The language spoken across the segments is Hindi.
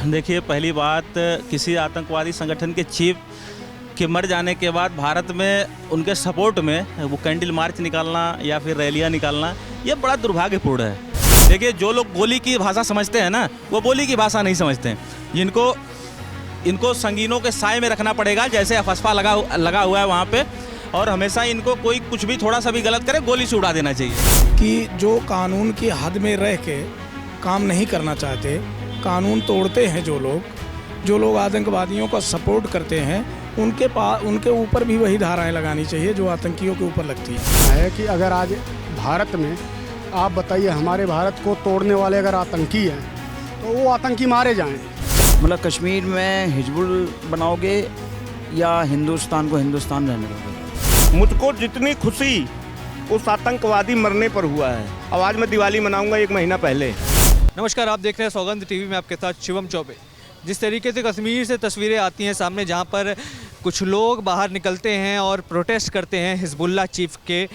देखिए, पहली बात, किसी आतंकवादी संगठन के चीफ के मर जाने के बाद भारत में उनके सपोर्ट में वो कैंडल मार्च निकालना या फिर रैलियां निकालना, ये बड़ा दुर्भाग्यपूर्ण है। देखिए, जो लोग गोली की भाषा समझते हैं ना, वो बोली की भाषा नहीं समझते हैं। इनको संगीनों के साए में रखना पड़ेगा, जैसे अफस्पा लगा हुआ है वहाँ पे, और हमेशा इनको कोई कुछ भी थोड़ा सा भी गलत करे गोली से उड़ा देना चाहिए। कि जो कानून की हद में रह के काम नहीं करना चाहते, कानून तोड़ते हैं, जो लोग आतंकवादियों का सपोर्ट करते हैं, उनके ऊपर भी वही धाराएं लगानी चाहिए जो आतंकियों के ऊपर लगती है। कि अगर आज भारत में आप बताइए, हमारे भारत को तोड़ने वाले अगर आतंकी हैं तो वो आतंकी मारे जाएं। मतलब कश्मीर में हिजबुल बनाओगे या हिंदुस्तान को हिंदुस्तान रहने दोगे? मुझको जितनी खुशी उस आतंकवादी मरने पर हुआ है, अब आज मैं दिवाली मनाऊंगा 1 महीना पहले। नमस्कार, आप देख रहे हैं सौगंध टीवी में आपके साथ शिवम चौबे। जिस तरीके से कश्मीर से तस्वीरें आती हैं सामने, जहां पर कुछ लोग बाहर निकलते हैं और प्रोटेस्ट करते हैं हिजबुल्लाह चीफ के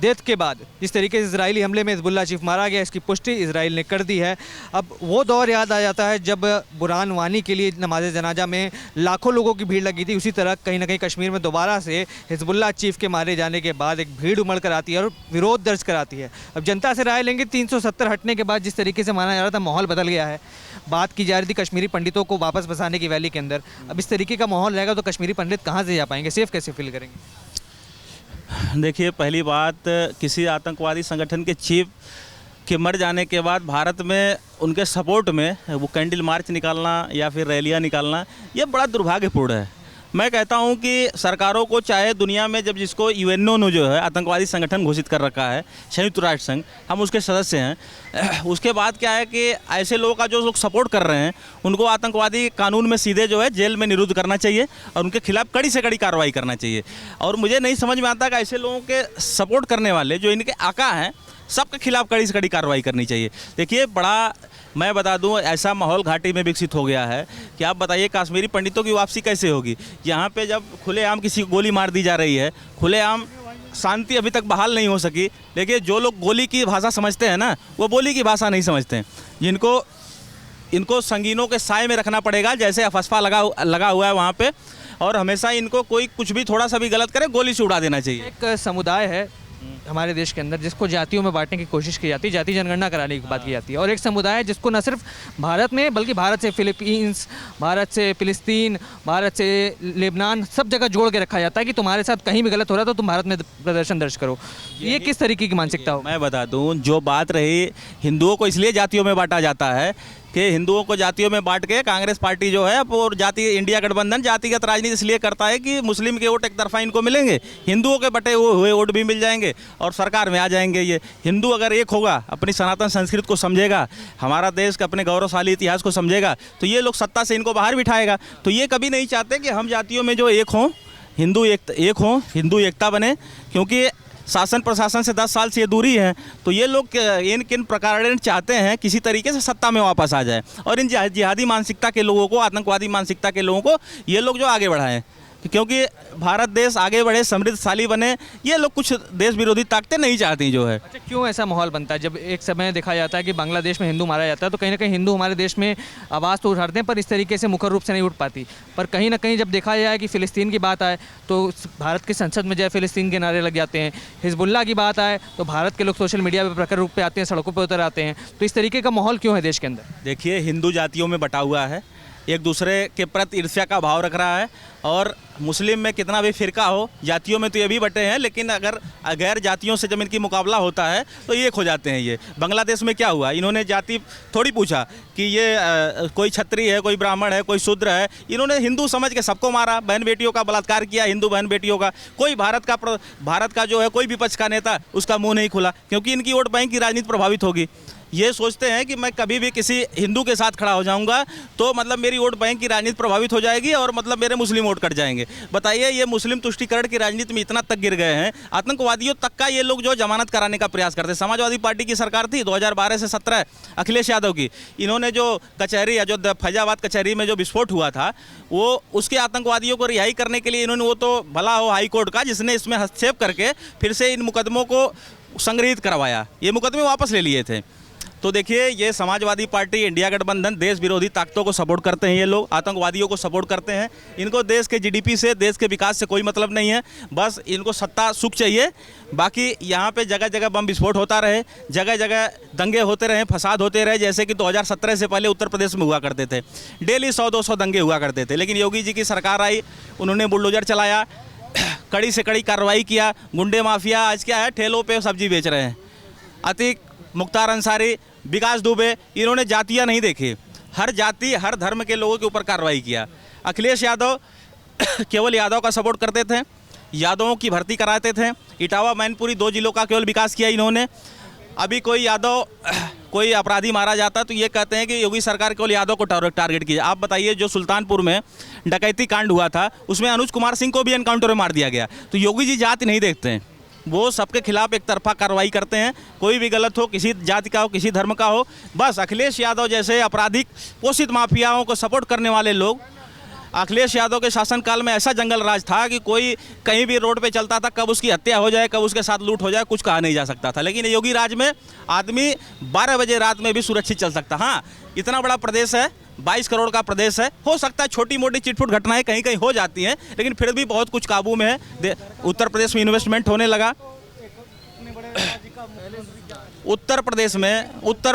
डेथ के बाद, जिस तरीके से इजरायली हमले में हिजबुल्लाह चीफ मारा गया, इसकी पुष्टि इजराइल ने कर दी है। अब वो दौर याद आ जाता है जब बुरहान वानी के लिए नमाज जनाजा में लाखों लोगों की भीड़ लगी थी। उसी तरह कहीं ना कहीं कश्मीर में दोबारा से हिजबुल्लाह चीफ के मारे जाने के बाद एक भीड़ उमड़ कर आती है और विरोध दर्ज कराती है। अब जनता से राय लेंगे। 370 हटने के बाद जिस तरीके से माना जा रहा था, माहौल बदल गया है। बात की जा रही थी कश्मीरी पंडितों को वापस बसाने की वैली के अंदर। अब इस तरीके का माहौल रहेगा तो कश्मीरी पंडित कहाँ से जा पाएंगे, सेफ कैसे फील करेंगे? देखिए, पहली बात, किसी आतंकवादी संगठन के चीफ के मर जाने के बाद भारत में उनके सपोर्ट में वो कैंडल मार्च निकालना या फिर रैलियां निकालना, ये बड़ा दुर्भाग्यपूर्ण है। मैं कहता हूं कि सरकारों को, चाहे दुनिया में जब जिसको यूएनओ ने जो है आतंकवादी संगठन घोषित कर रखा है, संयुक्त राष्ट्र संघ, हम उसके सदस्य हैं, उसके बाद क्या है कि ऐसे लोगों का जो लोग सपोर्ट कर रहे हैं उनको आतंकवादी कानून में सीधे जो है जेल में निरुद्ध करना चाहिए और उनके खिलाफ कड़ी से कड़ी कार्रवाई करना चाहिए। और मुझे नहीं समझ में आता कि ऐसे लोगों के सपोर्ट करने वाले जो इनके आका हैं, सबके खिलाफ कड़ी से कड़ी कार्रवाई करनी चाहिए। देखिए, बड़ा, मैं बता दूं, ऐसा माहौल घाटी में विकसित हो गया है कि आप बताइए कश्मीरी पंडितों की वापसी कैसे होगी? यहाँ पे जब खुलेआम किसी को गोली मार दी जा रही है, खुलेआम शांति अभी तक बहाल नहीं हो सकी। लेकिन जो लोग गोली की भाषा समझते हैं ना, वो बोली की भाषा नहीं समझते हैं। इनको संगीनों के साए में रखना पड़ेगा, जैसे अफस्पा लगा हुआ है वहाँ पे, और हमेशा इनको कोई कुछ भी थोड़ा सा भी गलत करे गोली से उड़ा देना चाहिए। एक समुदाय है हमारे देश के अंदर जिसको जातियों में बांटने की कोशिश की जाती है, जाति जनगणना कराने की बात की जाती है, और एक समुदाय है जिसको न सिर्फ भारत में बल्कि भारत से फिलीपींस, भारत से फिलिस्तीन, भारत से लेबनान, सब जगह जोड़ के रखा जाता है कि तुम्हारे साथ कहीं भी गलत हो रहा है तो तुम भारत में प्रदर्शन दर्ज करो। ये किस तरीके की मानसिकता हो? मैं बता दूं, जो बात रही, हिंदुओं को इसलिए जातियों में बांटा जाता है कि हिंदुओं को जातियों में बांट के कांग्रेस पार्टी जो है और इंडिया गठबंधन जातिगत राजनीति इसलिए करता है कि मुस्लिम के वोट एक तरफा इनको मिलेंगे, हिंदुओं के बटे हुए वोट भी मिल जाएंगे और सरकार में आ जाएंगे। ये हिंदू अगर एक होगा, अपनी सनातन संस्कृति को समझेगा, हमारा देश के अपने गौरवशाली इतिहास को समझेगा, तो ये लोग सत्ता से इनको बाहर बिठाएगा। तो ये कभी नहीं चाहते कि हम जातियों में जो एक हों, हिंदू हिंदू एकता बने, क्योंकि शासन प्रशासन से 10 साल से ये दूरी है। तो ये लोग किन प्रकार चाहते हैं किसी तरीके से सत्ता में वापस आ जाए और इन जिहादी मानसिकता के लोगों को, आतंकवादी मानसिकता के लोगों को ये लोग जो आगे बढ़ाएं, क्योंकि भारत देश आगे बढ़े, समृद्धशाली बने, ये लोग कुछ देश विरोधी ताकतें नहीं चाहती जो है। अच्छा, क्यों ऐसा माहौल बनता है? जब एक समय देखा जाता है कि बांग्लादेश में हिंदू मारा जाता है तो कहीं ना कहीं हिंदू हमारे देश में आवाज़ तो उठाते हैं, पर इस तरीके से मुखर रूप से नहीं उठ पाती। पर कहीं ना कहीं जब देखा जाए कि फ़िलिस्तीन की बात आए तो भारत की संसद में जय फ़िलिस्तीन के नारे लग जाते हैं, हिजबुल्लाह की बात आए तो भारत के लोग सोशल मीडिया पर प्रखर रूप पर आते हैं, सड़कों पर उतर आते हैं। तो इस तरीके का माहौल क्यों है देश के अंदर? देखिए, हिंदू जातियों में बटा हुआ है, एक दूसरे के प्रति ईर्ष्या का भाव रख रहा है, और मुस्लिम में कितना भी फिरका हो, जातियों में तो ये भी बटे हैं, लेकिन अगर गैर जातियों से जब इनकी मुकाबला होता है तो ये खो जाते हैं। ये बांग्लादेश में क्या हुआ, इन्होंने जाति थोड़ी पूछा कि ये कोई क्षत्रिय है, कोई ब्राह्मण है, कोई शूद्र है, इन्होंने हिंदू समझ के सबको मारा, बहन बेटियों का बलात्कार किया, हिंदू बहन बेटियों का। कोई भारत का जो है कोई विपक्ष का नेता उसका मुँह नहीं खुला, क्योंकि इनकी वोट बैंक की राजनीति प्रभावित होगी। ये सोचते हैं कि मैं कभी भी किसी हिंदू के साथ खड़ा हो जाऊंगा तो मतलब मेरी वोट बैंक की राजनीति प्रभावित हो जाएगी और मतलब मेरे मुस्लिम वोट कट जाएंगे। बताइए, ये मुस्लिम तुष्टीकरण की राजनीति में इतना तक गिर गए हैं, आतंकवादियों तक का ये लोग जो जमानत कराने का प्रयास करते हैं। समाजवादी पार्टी की सरकार थी 2012 से 17 अखिलेश यादव की, इन्होंने जो कचहरी या जो फैजाबाद कचहरी में जो विस्फोट हुआ था, वो उसके आतंकवादियों को रिहाई करने के लिए इन्होंने, वो तो भला हो हाई कोर्ट का जिसने इसमें हस्तक्षेप करके फिर से इन मुकदमों को संग्रहित करवाया, ये मुकदमे वापस ले लिए थे। तो देखिए, ये समाजवादी पार्टी, इंडिया गठबंधन देश विरोधी ताकतों को सपोर्ट करते हैं। ये लोग आतंकवादियों को सपोर्ट करते हैं। इनको देश के जीडीपी से, देश के विकास से कोई मतलब नहीं है। बस इनको सत्ता सुख चाहिए। बाकी यहाँ पे जगह जगह बम विस्फोट होता रहे, जगह जगह दंगे होते रहे, फसाद होते रहे, जैसे कि 2017 से पहले उत्तर प्रदेश में हुआ करते थे। डेली 100-200 दंगे हुआ करते थे। लेकिन योगी जी की सरकार आई, उन्होंने बुलडोजर चलाया, कड़ी से कड़ी कार्रवाई किया। गुंडे माफिया आज क्या है, ठेलों पे सब्जी बेच रहे हैं। अतीक, मुख्तार अंसारी, विकास दुबे, इन्होंने जातियां नहीं देखी। हर जाति, हर धर्म के लोगों के ऊपर कार्रवाई किया। अखिलेश यादव केवल यादव का सपोर्ट करते थे, यादवों की भर्ती कराते थे। इटावा, मैनपुरी 2 जिलों का केवल विकास किया इन्होंने। अभी कोई यादव, कोई अपराधी मारा जाता तो ये कहते हैं कि योगी सरकार केवल यादव को टारगेट किया। आप बताइए, जो सुल्तानपुर में डकैती कांड हुआ था, उसमें अनुज कुमार सिंह को भी एनकाउंटर में मार दिया गया। तो योगी जी जाति नहीं देखते हैं, वो सबके खिलाफ एक तरफा कार्रवाई करते हैं। कोई भी गलत हो, किसी जाति का हो, किसी धर्म का हो, बस अखिलेश यादव जैसे आपराधिक पोषित माफियाओं को सपोर्ट करने वाले लोग। अखिलेश यादव के शासनकाल में ऐसा जंगल राज था कि कोई कहीं भी रोड पे चलता था, कब उसकी हत्या हो जाए, कब उसके साथ लूट हो जाए, कुछ कहा नहीं जा सकता था। लेकिन योगी राज में आदमी 12 बजे रात में भी सुरक्षित चल सकता। हाँ, इतना बड़ा प्रदेश है, 22 करोड़ का प्रदेश है, हो सकता है छोटी मोटी चिटफुट घटनाएं कहीं कहीं हो जाती हैं, लेकिन फिर भी बहुत कुछ काबू में है। उत्तर प्रदेश में इन्वेस्टमेंट होने लगा। उत्तर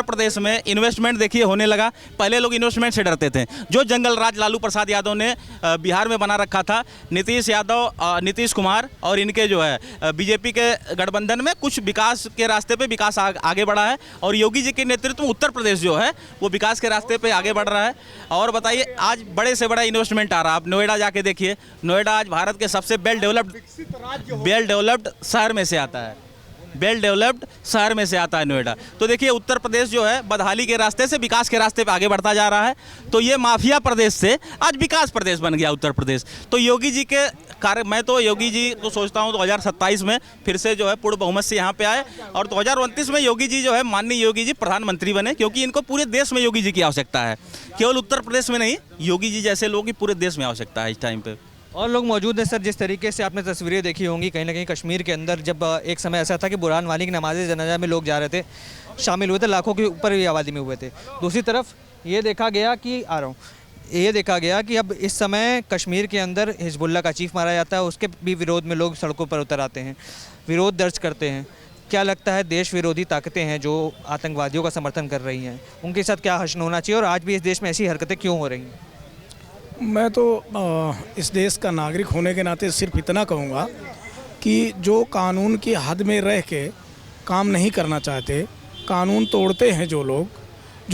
प्रदेश में इन्वेस्टमेंट देखिए होने लगा। पहले लोग इन्वेस्टमेंट से डरते थे। जो जंगल राज लालू प्रसाद यादव ने बिहार में बना रखा था, नीतीश यादव, नीतीश कुमार और इनके जो है बीजेपी के गठबंधन में कुछ विकास के रास्ते पे विकास आगे बढ़ा है। और योगी जी के नेतृत्व में उत्तर प्रदेश जो है वो विकास के रास्ते पे आगे बढ़ रहा है। और बताइए, आज बड़े से बड़ा इन्वेस्टमेंट आ रहा है। आप नोएडा जाके देखिए, नोएडा आज भारत के सबसे वेल डेवलप्ड शहर में से आता है। वेल डेवलप्ड शहर में से आता है नोएडा। तो देखिए, उत्तर प्रदेश जो है बदहाली के रास्ते से विकास के रास्ते पे आगे बढ़ता जा रहा है। तो ये माफिया प्रदेश से आज विकास प्रदेश बन गया उत्तर प्रदेश। तो योगी जी के कार्य, मैं तो योगी जी को सोचता हूँ 2027 में फिर से जो है पूर्ण बहुमत से यहाँ पे आए और 2029 में योगी जी जो है, माननीय योगी जी प्रधानमंत्री बने, क्योंकि इनको पूरे देश में योगी जी की आवश्यकता है, केवल उत्तर प्रदेश में नहीं। योगी जी जैसे लोगों की पूरे देश में आवश्यकता है इस टाइम पे। और लोग मौजूद हैं। सर, जिस तरीके से आपने तस्वीरें देखी होंगी, कहीं ना कहीं कश्मीर के अंदर जब एक समय ऐसा था कि बुरहान वानी की नमाज जनाजा में लोग जा रहे थे, शामिल हुए थे, लाखों के ऊपर भी आबादी में हुए थे। दूसरी तरफ ये देखा गया कि अब इस समय कश्मीर के अंदर हिजबुल्लाह का चीफ मारा जाता है, उसके भी विरोध में लोग सड़कों पर उतर आते हैं, विरोध दर्ज करते हैं। क्या लगता है, देश विरोधी ताकतें हैं जो आतंकवादियों का समर्थन कर रही हैं, उनके साथ क्या हश्र होना चाहिए और आज भी इस देश में ऐसी हरकतें क्यों हो रही हैं? मैं तो इस देश का नागरिक होने के नाते सिर्फ इतना कहूँगा कि जो कानून की हद में रह के काम नहीं करना चाहते, कानून तोड़ते हैं जो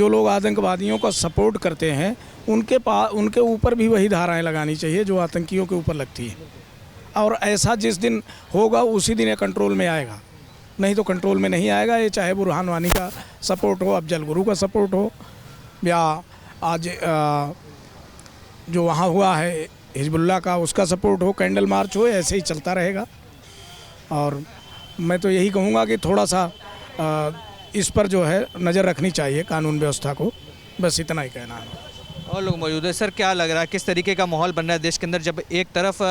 लोग आतंकवादियों का सपोर्ट करते हैं, उनके ऊपर भी वही धाराएं लगानी चाहिए जो आतंकियों के ऊपर लगती है। और ऐसा जिस दिन होगा उसी दिन ये कंट्रोल में आएगा, नहीं तो कंट्रोल में नहीं आएगा। ये चाहे बुरहान वानी का सपोर्ट हो, अफजल गुरु का सपोर्ट हो, या आज जो वहाँ हुआ है हिजबुल्लाह का, उसका सपोर्ट हो, कैंडल मार्च हो, ऐसे ही चलता रहेगा। और मैं तो यही कहूँगा कि थोड़ा सा इस पर जो है नज़र रखनी चाहिए कानून व्यवस्था को, बस इतना ही कहना है। और लोग मौजूद है। सर, क्या लग रहा है, किस तरीके का माहौल बन रहा है देश के अंदर, जब एक तरफ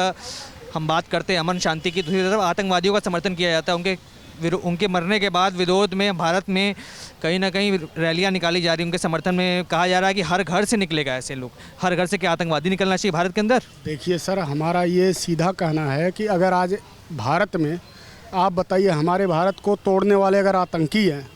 हम बात करते हैं अमन शांति की, दूसरी तरफ आतंकवादियों का समर्थन किया जाता है, उनके मरने के बाद विरोध में भारत में कहीं ना कहीं रैलियां निकाली जा रही, उनके समर्थन में कहा जा रहा है कि हर घर से निकलेगा ऐसे लोग, हर घर से क्या आतंकवादी निकलना चाहिए भारत के अंदर? देखिए सर, हमारा ये सीधा कहना है कि अगर आज भारत में आप बताइए, हमारे भारत को तोड़ने वाले अगर आतंकी हैं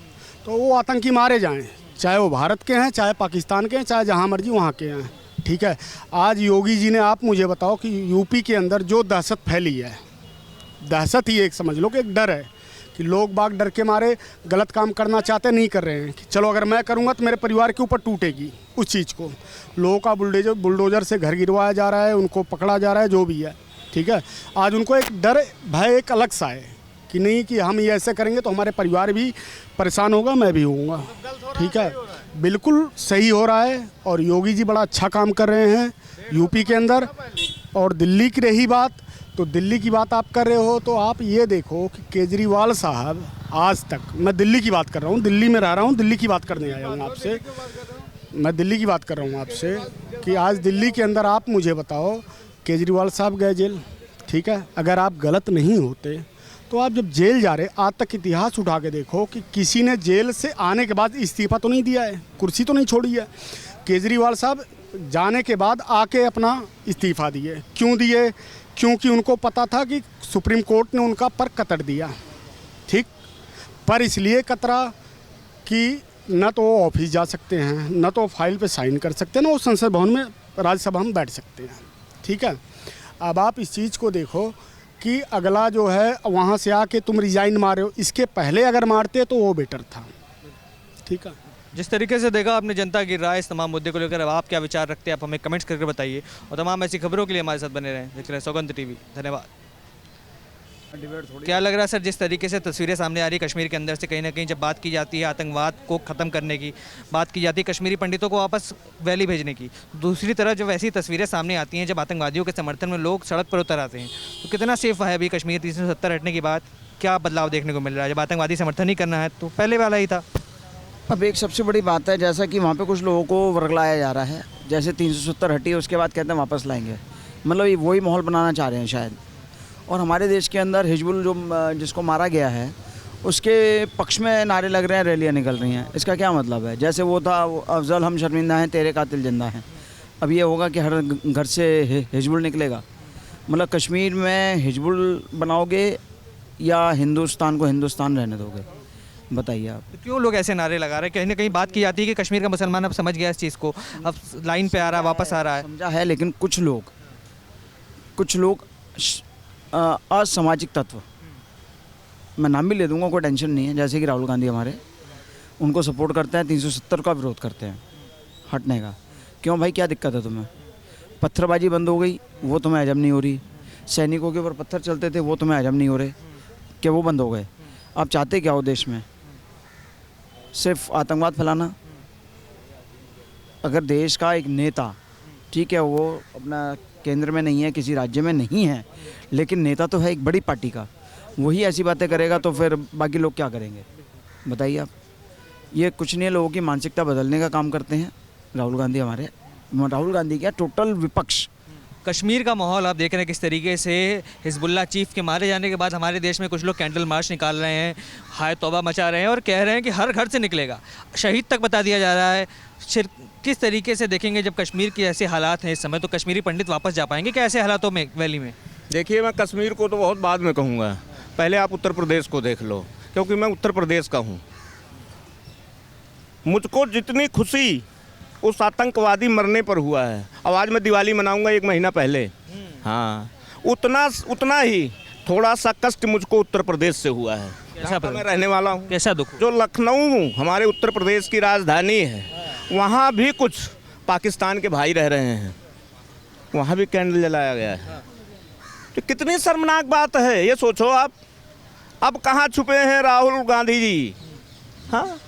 तो वो आतंकी मारे जाएं, चाहे वो भारत के हैं, चाहे पाकिस्तान के हैं, चाहे जहाँ मर्जी वहाँ के हैं। ठीक है, आज योगी जी ने, आप मुझे बताओ कि यूपी के अंदर जो दहशत फैली है, दहशत ही एक समझ लो कि एक डर है कि लोग बाग डर के मारे गलत काम करना चाहते नहीं कर रहे हैं कि चलो अगर मैं करूँगा तो मेरे परिवार के ऊपर टूटेगी उस चीज़ को। लोगों का बुलडोजर से घर गिरवाया जा रहा है, उनको पकड़ा जा रहा है, जो भी है। ठीक है, आज उनको एक डर, भय एक अलग सा है कि नहीं कि हम ये ऐसे करेंगे तो हमारे परिवार भी परेशान होगा, मैं भी होऊंगा। ठीक है, बिल्कुल सही हो रहा है और योगी जी बड़ा अच्छा काम कर रहे हैं यूपी के अंदर। और दिल्ली की रही बात, तो दिल्ली की बात आप कर रहे हो तो आप ये देखो कि केजरीवाल साहब आज तक, मैं दिल्ली की बात कर रहा हूँ, दिल्ली में रह रहा हूँ, दिल्ली की बात करने आया हूँ आपसे, मैं दिल्ली की बात कर रहा हूँ आपसे कि आज दिल्ली के अंदर आप मुझे बताओ, केजरीवाल साहब गए जेल। ठीक है, अगर आप गलत नहीं होते तो आप जब जेल जा रहे, आज तक इतिहास उठा के देखो कि किसी ने जेल से आने के बाद इस्तीफा तो नहीं दिया है, कुर्सी तो नहीं छोड़ी है। केजरीवाल साहब जाने के बाद आके अपना इस्तीफा दिए। क्यों दिए? क्योंकि उनको पता था कि सुप्रीम कोर्ट ने उनका पर कतर दिया, ठीक, पर इसलिए कतरा कि न तो वो ऑफिस जा सकते हैं, न तो फाइल पे साइन कर सकते हैं, ना वो संसद भवन में राज्यसभा में बैठ सकते हैं, ठीक है। अब आप इस चीज़ को देखो कि अगला जो है वहाँ से आके तुम रिजाइन मारे हो, इसके पहले अगर मारते तो वो बेटर था, ठीक है। जिस तरीके से देखा आपने जनता की राय इस तमाम मुद्दे को लेकर, अब आप क्या विचार रखते हैं आप हमें कमेंट्स करके बताइए, और तमाम ऐसी खबरों के लिए हमारे साथ बने रहें। देख रहे हैं सौगंध टीवी। धन्यवाद। क्या लग रहा है सर, जिस तरीके से तस्वीरें सामने आ रही है कश्मीर के अंदर से, कहीं ना कहीं जब बात की जाती है आतंकवाद को ख़त्म करने की, बात की जाती है कश्मीरी पंडितों को वापस वैली भेजने की, दूसरी तरफ जब ऐसी तस्वीरें सामने आती हैं जब आतंकवादियों के समर्थन में लोग सड़क पर उतर आते हैं, तो कितना सेफ है अभी कश्मीर 370 हटने के बाद? क्या बदलाव देखने को मिल रहा है? जब आतंकवादी समर्थन नहीं करना है तो पहले वाला ही था। अब एक सबसे बड़ी बात है, जैसा कि वहाँ पे कुछ लोगों को वर्गलाया जा रहा है, जैसे 370 हटी है उसके बाद कहते हैं वापस लाएंगे, मतलब ये वही माहौल बनाना चाह रहे हैं शायद। और हमारे देश के अंदर हिजबुल जो जिसको मारा गया है उसके पक्ष में नारे लग रहे हैं, रैलियाँ निकल रही हैं। इसका क्या मतलब है? जैसे वो था अफजल हम शर्मिंदा हैं तेरे कातिल जिंदा हैं, अब ये होगा कि हर घर से हिजबुल निकलेगा। मतलब कश्मीर में हिजबुल बनाओगे या हिंदुस्तान को हिंदुस्तान रहने दोगे? बताइए आप। तो क्यों लोग ऐसे नारे लगा रहे हैं? कहीं ना कहीं बात की जाती है कि कश्मीर का मुसलमान अब समझ गया इस चीज़ को, अब लाइन पे आ रहा है, वापस आ रहा है। समझा है, लेकिन कुछ लोग असामाजिक तत्व, मैं नाम भी ले दूंगा, कोई टेंशन नहीं है, जैसे कि राहुल गांधी हमारे, उनको सपोर्ट करते हैं, 370 का विरोध करते हैं हटने का। क्यों भाई, क्या दिक्कत है तुम्हें? पत्थरबाजी बंद हो गई, वो तुम्हें हजम नहीं हो रही। सैनिकों के ऊपर पत्थर चलते थे, वो तुम्हें हजम नहीं हो रहे, क्या वो बंद हो गए? आप चाहते क्या हो देश में? सिर्फ आतंकवाद फैलाना? अगर देश का एक नेता, ठीक है, वो अपना केंद्र में नहीं है, किसी राज्य में नहीं है, लेकिन नेता तो है एक बड़ी पार्टी का, वही ऐसी बातें करेगा तो फिर बाकी लोग क्या करेंगे? बताइए आप। ये कुछ नहीं है, लोगों की मानसिकता बदलने का काम करते हैं राहुल गांधी हमारे। राहुल गांधी क्या, टोटल विपक्ष। कश्मीर का माहौल आप देख रहे हैं किस तरीके से हिजबुल्लाह चीफ के मारे जाने के बाद हमारे देश में कुछ लोग कैंडल मार्च निकाल रहे हैं, हाय तौबा मचा रहे हैं और कह रहे हैं कि हर घर से निकलेगा, शहीद तक बता दिया जा रहा है। किस तरीके से देखेंगे जब कश्मीर के ऐसे हालात हैं इस समय, तो कश्मीरी पंडित वापस जा पाएंगे क्या ऐसे हालातों में वैली में? देखिए, मैं कश्मीर को तो बहुत बाद में कहूँगा, पहले आप उत्तर प्रदेश को देख लो, क्योंकि मैं उत्तर प्रदेश का हूँ। मुझको जितनी खुशी उस आतंकवादी मरने पर हुआ है, अब आज मैं दिवाली मनाऊंगा 1 महीना पहले, हाँ, उतना ही थोड़ा सा कष्ट मुझको उत्तर प्रदेश से हुआ है। कैसा मैं रहने वाला हूँ। कैसा दुख? जो लखनऊ हमारे उत्तर प्रदेश की राजधानी है, वहाँ भी कुछ पाकिस्तान के भाई रह रहे हैं, वहाँ भी कैंडल जलाया गया है। तो कितनी शर्मनाक बात है, ये सोचो आप। अब कहाँ छुपे हैं राहुल गांधी जी? हाँ,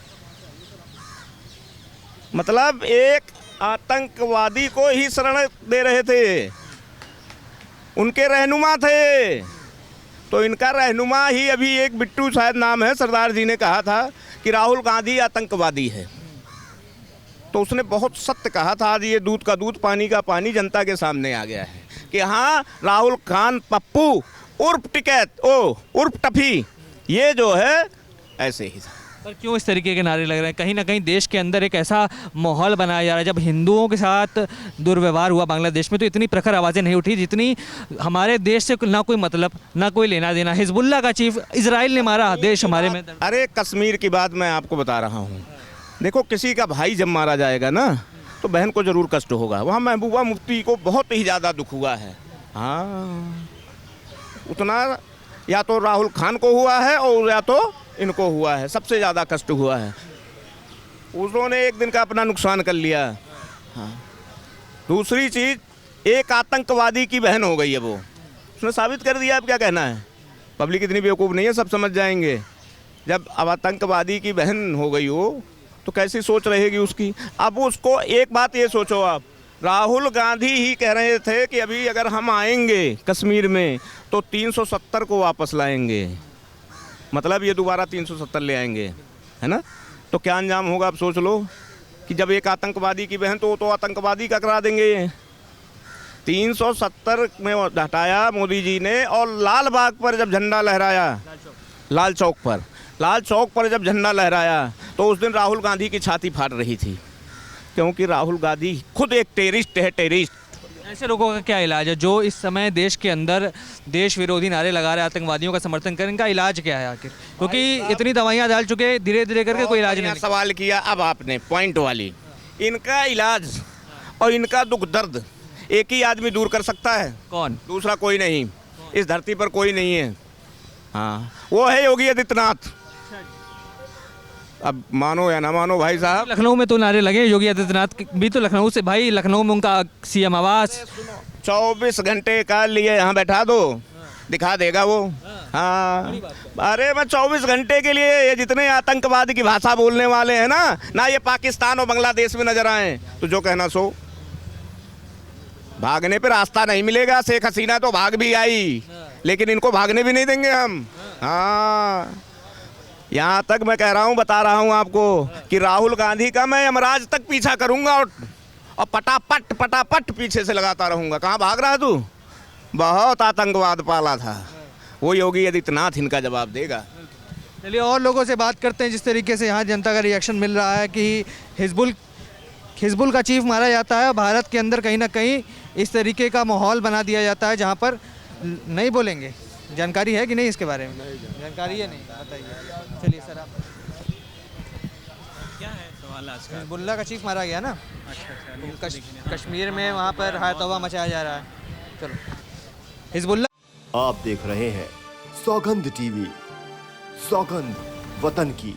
मतलब एक आतंकवादी को ही शरण दे रहे थे, उनके रहनुमा थे, तो इनका रहनुमा ही अभी एक बिट्टू शायद नाम है, सरदार जी ने कहा था कि राहुल गांधी आतंकवादी है, तो उसने बहुत सत्य कहा था। आज ये दूध का दूध पानी का पानी जनता के सामने आ गया है कि हाँ, राहुल खान पप्पू उर्फ टिकैत उर्फ टफी, ये जो है ऐसे ही था। पर क्यों इस तरीके के नारे लग रहे हैं? कहीं ना कहीं देश के अंदर एक ऐसा माहौल बनाया जा रहा है, जब हिंदुओं के साथ दुर्व्यवहार हुआ बांग्लादेश में तो इतनी प्रखर आवाज़ें नहीं उठी जितनी हमारे देश से ना कोई मतलब ना कोई लेना देना। हिजबुल्लाह का चीफ इजराइल ने मारा, देश हमारे में। अरे कश्मीर की बात मैं आपको बता रहा हूँ, देखो किसी का भाई जब मारा जाएगा ना तो बहन को ज़रूर कष्ट होगा। वहाँ महबूबा मुफ्ती को बहुत ही ज़्यादा दुख हुआ है, हाँ, उतना या तो राहुल खान को हुआ है और या तो इनको हुआ है, सबसे ज़्यादा कष्ट हुआ है। उन्होंने एक दिन का अपना नुकसान कर लिया, हाँ। दूसरी चीज़, एक आतंकवादी की बहन हो गई है, वो उसने साबित कर दिया। अब क्या कहना है? पब्लिक इतनी बेवकूफ़ नहीं है, सब समझ जाएंगे। जब अब आतंकवादी की बहन हो गई हो तो कैसी सोच रहेगी उसकी। अब उसको एक बात ये सोचो आप, राहुल गांधी ही कह रहे थे कि अभी अगर हम आएंगे कश्मीर में तो 370 को वापस लाएंगे, मतलब ये दोबारा 370 ले आएंगे, है ना। तो क्या अंजाम होगा आप सोच लो कि जब एक आतंकवादी की बहन तो आतंकवादी का करा देंगे। 370 में हटाया मोदी जी ने, और लाल बाग पर जब झंडा लहराया, लाल चौक पर जब झंडा लहराया, तो उस दिन राहुल गांधी की छाती फाट रही थी, क्योंकि राहुल गांधी खुद एक टेररिस्ट है, टेररिस्ट। ऐसे लोगों का क्या इलाज है जो इस समय देश के अंदर देश विरोधी नारे लगा रहे हैं, आतंकवादियों का समर्थन करें? इनका इलाज क्या है आखिर? क्योंकि इतनी दवाइयाँ डाल चुके, धीरे धीरे करके कोई इलाज नहीं। सवाल किया अब आपने पॉइंट वाली। इनका इलाज और इनका दुख दर्द एक ही आदमी दूर कर सकता है। कौन? दूसरा कोई नहीं, इस धरती पर कोई नहीं है। हाँ, वो है योगी आदित्यनाथ। अब मानो या ना मानो भाई साहब, लखनऊ में तो नारे लगे योगी आदित्यनाथ भी तो लखनऊ से, भाई लखनऊ में उनका सीएम आवास 24 घंटे का लिए यहाँ बैठा दो, दिखा देगा वो। हाँ, अरे मैं 24 घंटे के लिए ये जितने आतंकवाद की भाषा बोलने वाले हैं ना ये पाकिस्तान और बांग्लादेश में नजर आए तो जो कहना सो। भागने पे रास्ता नहीं मिलेगा। शेख हसीना तो भाग भी आई, लेकिन इनको भागने भी नहीं देंगे हम। हाँ, यहाँ तक मैं कह रहा हूँ, बता रहा हूँ आपको कि राहुल गांधी का मैं यमराज तक पीछा करूँगा और पटापट पीछे से लगाता रहूँगा। कहाँ भाग रहा है तू? बहुत आतंकवाद पाला था, वो योगी आदित्यनाथ इनका जवाब देगा। चलिए और लोगों से बात करते हैं। जिस तरीके से यहाँ जनता का रिएक्शन मिल रहा है कि हिजबुल का चीफ मारा जाता है, भारत के अंदर कहीं ना कहीं इस तरीके का माहौल बना दिया जाता है जहाँ पर नहीं बोलेंगे। जानकारी है कि नहीं इसके बारे में? जानकारी है नहीं, बताइए। चलिए सर, आप क्या है सवाल आज का? हिजबुल्लाह का चीफ मारा गया ना कश्मीर में, वहाँ पर हाय तौबा मचाया जा रहा है। चलो, हिजबुल्लाह। आप देख रहे हैं सौगंध टीवी, सौगंध वतन की।